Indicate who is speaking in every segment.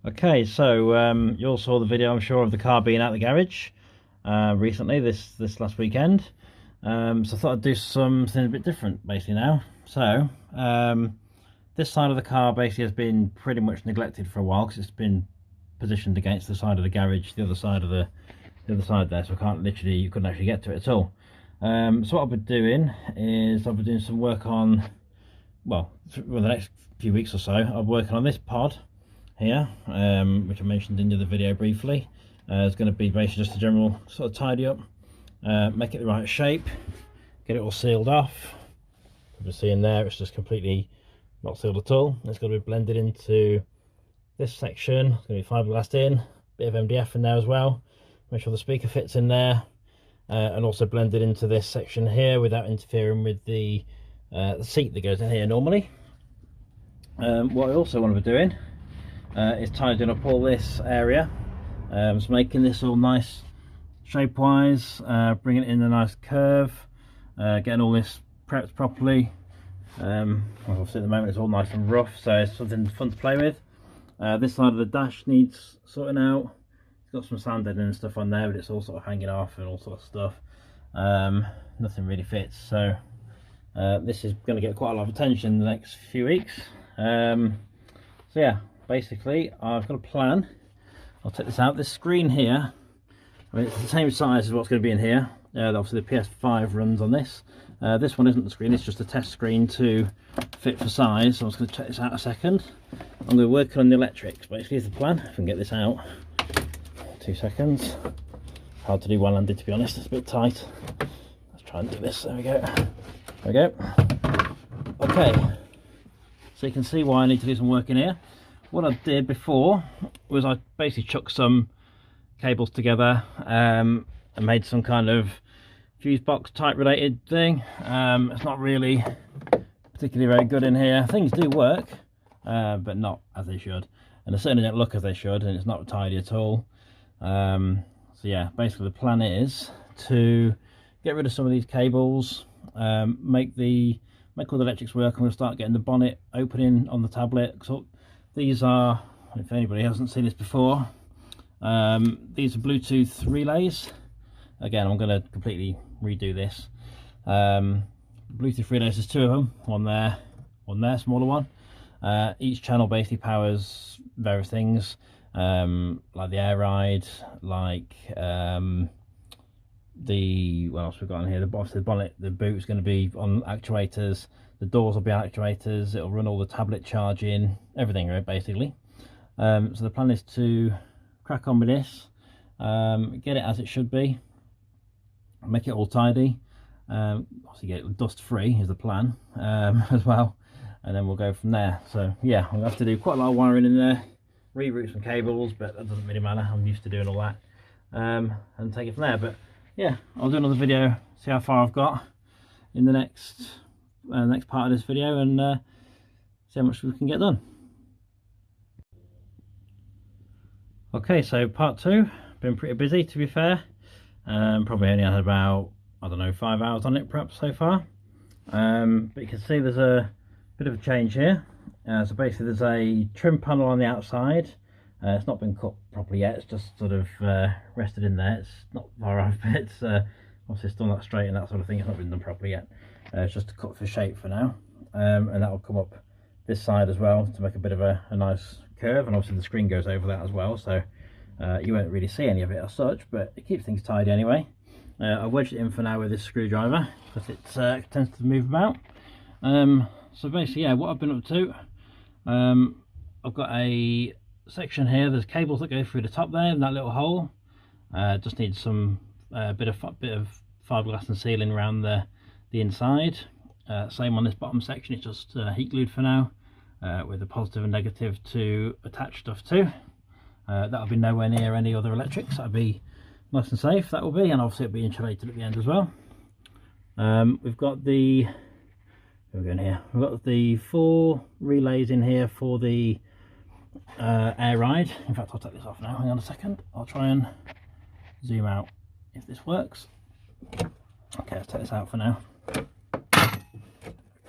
Speaker 1: Okay, so you all saw the video, I'm sure, of the car being at the garage recently, this last weekend. So I thought I'd do something a bit different basically now. So this side of the car basically has been pretty much neglected for a while because it's been positioned against the side of the garage, the other side there, so you couldn't actually get to it at all. So what I'll be doing is I'll be doing some work on, well, for the next few weeks or so, I'll be working on this pod here, which I mentioned in the other video briefly. It's going to be basically just a general sort of tidy up, make it the right shape, get it all sealed off. You can see in there it's just completely not sealed at all. It's going to be blended into this section. It's going to be fiberglassed in, bit of MDF in there as well, make sure the speaker fits in there, and also blended into this section here without interfering with the seat that goes in here normally. What I also want to be doing is tidying up all this area, so making this all nice shape wise, bringing it in a nice curve, getting all this prepped properly. Obviously at the moment it's all nice and rough, so it's something fun to play with. This side of the dash needs sorting out. It's got some sanding and stuff on there, but it's all sort of hanging off and all sorts of stuff. Nothing really fits, so this is going to get quite a lot of attention in the next few weeks. So yeah, basically I've got a plan. I'll take this out. This screen here, I mean, it's the same size as what's going to be in here. Obviously the PS5 runs on this. This one isn't the screen, it's just a test screen to fit for size. So I'm just going to check this out a second. I'm going to work on the electrics. Basically is the plan. If I can get this out. 2 seconds. Hard to do one-handed, to be honest. It's a bit tight. Let's try and do this. There we go. There we go. Okay. So you can see why I need to do some work in here. What I did before was I basically chucked some cables together and made some kind of fuse box type related thing. It's not really particularly very good in here. Things do work, but not as they should, and they certainly don't look as they should, and it's not tidy at all. So yeah, basically the plan is to get rid of some of these cables, make all the electrics work. I'm going to start getting the bonnet opening on the tablet. So these are, if anybody hasn't seen this before, these are Bluetooth relays. Again, I'm going to completely redo this. Bluetooth relays, there's 2 of them, one there, smaller one. Each channel basically powers various things, like the air ride, like what else we've got in here, the bonnet, the boot's going to be on actuators, the doors will be on actuators, it'll run all the tablet charging, everything, right, basically. So the plan is to crack on with this, get it as it should be, make it all tidy, obviously get it dust free is the plan, as well, and then we'll go from there. So yeah, I'm gonna have to do quite a lot of wiring in there, reroute some cables, but that doesn't really matter, I'm used to doing all that, and take it from there. But yeah, I'll do another video, see how far I've got in the next part of this video, and see how much we can get done. Okay, so part 2, been pretty busy to be fair. Probably only had about, I don't know, 5 hours on it perhaps so far. But you can see there's a bit of a change here. So basically there's a trim panel on the outside. It's not been cut properly yet, it's just sort of rested in there. It's not far off, but it's obviously still not straight and that sort of thing. It's not been done properly yet. It's just a cut for shape for now. And that will come up this side as well to make a bit of a nice curve, and obviously the screen goes over that as well, so you won't really see any of it as such, but it keeps things tidy anyway. I've wedged it in for now with this screwdriver because it tends to move about. So basically, yeah, what I've been up to, I've got a section here, there's cables that go through the top there in that little hole. Just need some bit of fiberglass and sealing around the inside. Same on this bottom section, it's just heat glued for now, with a positive and negative to attach stuff to. That'll be nowhere near any other electrics, that'll be nice and safe, that will be, and obviously it'll be insulated at the end as well. We've got the, we've got the 4 relays in here for the air ride. In fact, I'll take this off now, hang on a second, I'll try and zoom out if this works. Okay, let's take this out for now.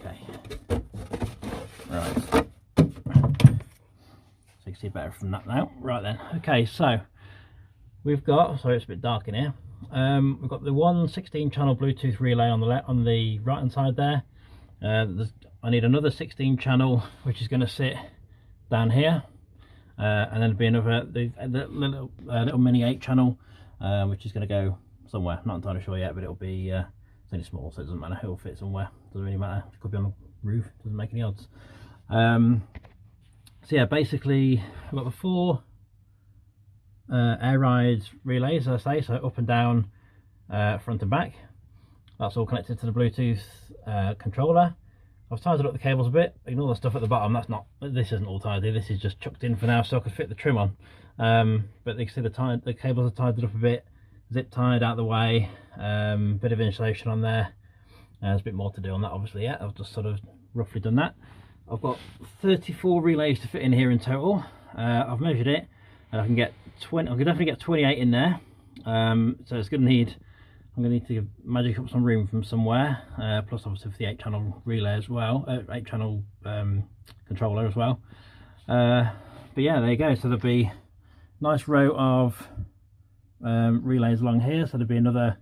Speaker 1: Okay, right, so you can see better from that now. Right then, okay, so we've got, sorry it's a bit dark in here, we've got the 116 channel Bluetooth relay on the left, on the right hand side there. I need another 16 channel which is going to sit down here, and then there'll be another little mini 8 channel which is going to go somewhere. I'm not entirely sure yet, but it'll be it's only small, so it doesn't matter, it'll fit somewhere, doesn't really matter. It could be on the roof, doesn't make any odds. So yeah, basically I've got the 4 air ride relays, as I say, so up and down, front and back. That's all connected to the Bluetooth controller. I've tidied up the cables a bit. Ignore the stuff at the bottom. This isn't all tidy. This is just chucked in for now so I could fit the trim on. But you can see the cables are tidied up a bit, zip tied out of the way. Bit of insulation on there. There's a bit more to do on that obviously yet. I've just sort of roughly done that. I've got 34 relays to fit in here in total. I've measured it, and I can get 20. I can definitely get 28 in there. So it's going to need. I'm going to need to magic up some room from somewhere. Plus, obviously, for the 8-channel relay as well, 8-channel controller as well. But yeah, there you go. So there'll be a nice row of relays along here. So there'll be another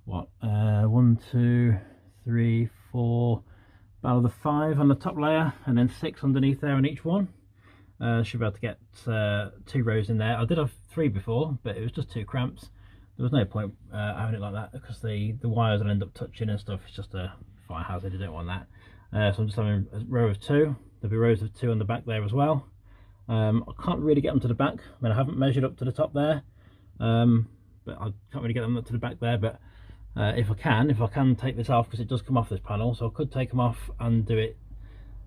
Speaker 1: what? 1, 2, 3, 4. About the 5 on the top layer, and then 6 underneath there on each one. Should be able to get 2 rows in there. I did have 3 before, but it was just too cramped. There was no point having it like that because the wires will end up touching and stuff. It's just a fire hazard, you don't want that. So I'm just having a row of 2. There'll be rows of 2 on the back there as well. I can't really get them to the back. I mean, I haven't measured up to the top there, but I can't really get them up to the back there. But if I can take this off, because it does come off this panel, so I could take them off and do it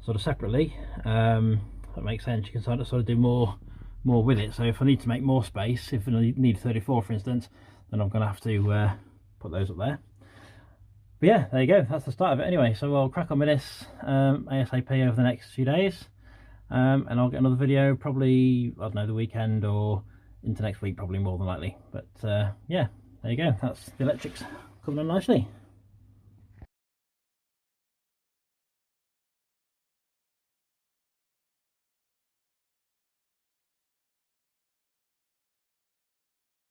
Speaker 1: sort of separately. That makes sense. You can sort of do more with it. So if I need to make more space, if I need 34 for instance, then I'm going to have to put those up there. But yeah, there you go, that's the start of it anyway. So we'll crack on with this ASAP over the next few days, and I'll get another video probably, I don't know, the weekend or into next week, probably more than likely. But yeah, there you go, that's the electrics coming on nicely.